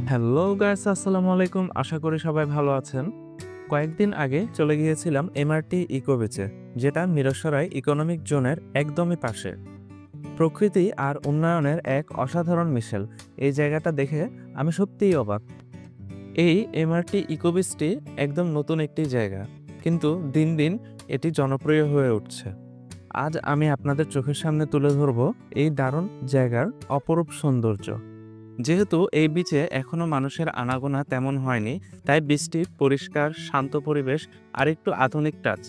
Hello guys, আসসালামু আলাইকুম। আশা করি সবাই ভালো আছেন। কয়েকদিন আগে চলে গিয়েছিলাম এমআরটি ইকো বিচে, যেটা মিরসরাই ইকোনমিক জোনের একদমই পাশে। প্রকৃতি আর উন্নয়নের এক অসাধারণ মিশেল। এই জায়গাটা দেখে আমি সত্যিই অবাক। এই এমআরটি ইকো বিচটি একদম নতুন একটি জায়গা, কিন্তু দিন দিন এটি জনপ্রিয় হয়ে উঠছে। আজ আমি আপনাদের চোখের সামনে তুলে ধরব এই দারুণ জায়গার অপরূপ সৌন্দর্য। যেহেতু এই বিচে এখনো মানুষের আনাগোনা তেমন হয়নি, তাই বীচটি পরিষ্কার, শান্ত পরিবেশ আর একটু আধুনিক টাচ।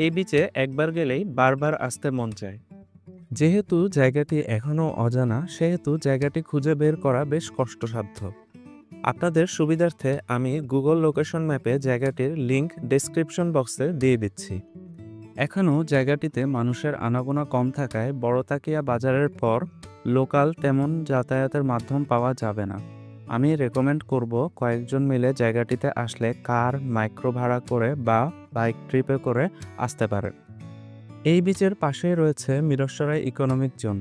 এই বিচে একবার গেলেই বারবার আসতে মন চায়। যেহেতু জায়গাটি এখনো অজানা, সেহেতু জায়গাটি খুঁজে বের করা বেশ কষ্টসাধ্য। আপনাদের সুবিধার্থে আমি গুগল লোকেশন ম্যাপে জায়গাটির লিংক ডেসক্রিপশন বক্সে দিয়ে দিচ্ছি। এখনও জায়গাটিতে মানুষের আনাগোনা কম থাকায় বড়তাকিয়া বাজারের পর লোকাল তেমন যাতায়াতের মাধ্যম পাওয়া যাবে না। আমি রেকমেন্ড করব কয়েকজন মিলে জায়গাটিতে আসলে কার, মাইক্রো ভাড়া করে বা বাইক ট্রিপে করে আসতে পারে। এই বিচের পাশেই রয়েছে মিরসরাই ইকোনমিক জোন।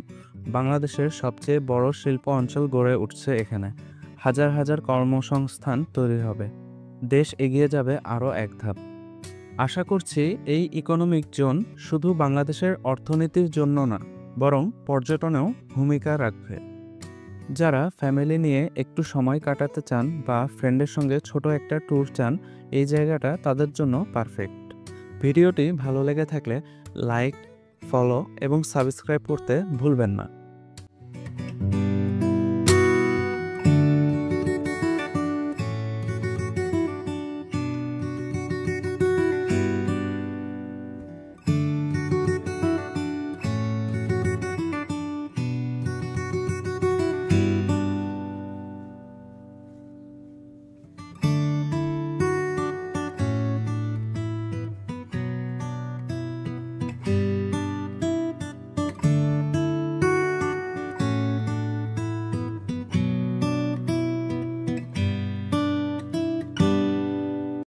বাংলাদেশের সবচেয়ে বড় শিল্প অঞ্চল গড়ে উঠছে এখানে। হাজার হাজার কর্মসংস্থান তৈরি হবে। দেশ এগিয়ে যাবে আরও এক ধাপ। আশা করছি এই ইকোনমিক জোন শুধু বাংলাদেশের অর্থনীতির জন্য না, বরং পর্যটনেও ভূমিকা রাখবে। যারা ফ্যামিলি নিয়ে একটু সময় কাটাতে চান বা ফ্রেন্ডের সঙ্গে ছোট একটা ট্যুর চান, এই জায়গাটা তাদের জন্য পারফেক্ট। ভিডিওটি ভালো লেগে থাকলে লাইক, ফলো এবং সাবস্ক্রাইব করতে ভুলবেন না।